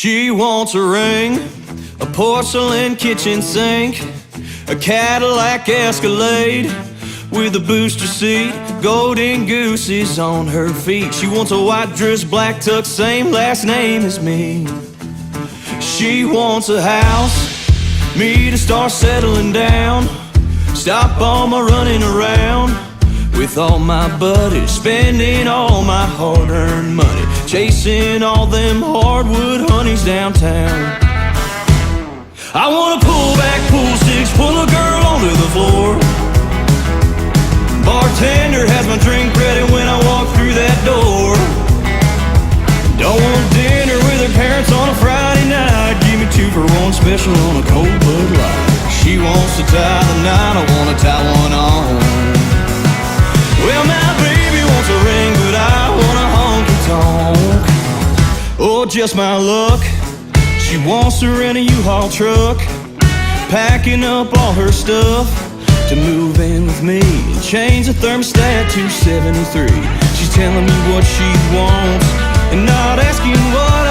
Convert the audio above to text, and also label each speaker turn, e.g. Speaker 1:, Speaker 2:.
Speaker 1: She wants a ring, a porcelain kitchen sink, a Cadillac Escalade with a booster seat, golden gooses on her feet. She wants a white dress, black tux, same last name as me. She wants a house, me to start settling down, stop all my running around with all my buddies, spending all my hard-earned money, chasing all them hardwood honeys downtown. I wanna pull back, pull sticks, pull a girl onto the floor. Bartender has my drink ready when I walk through that door. Don't want dinner with her parents on a Friday night. Give me 2 for 1 special on a cold Bud Light. She wants to tie the knot, I wanna tie one on. Well, my baby wants a ring, but I want a honky-tonk. Oh, just my luck, she wants to rent a U-Haul truck, packing up all her stuff to move in with me and change the thermostat to 73. She's telling me what she wants and not asking what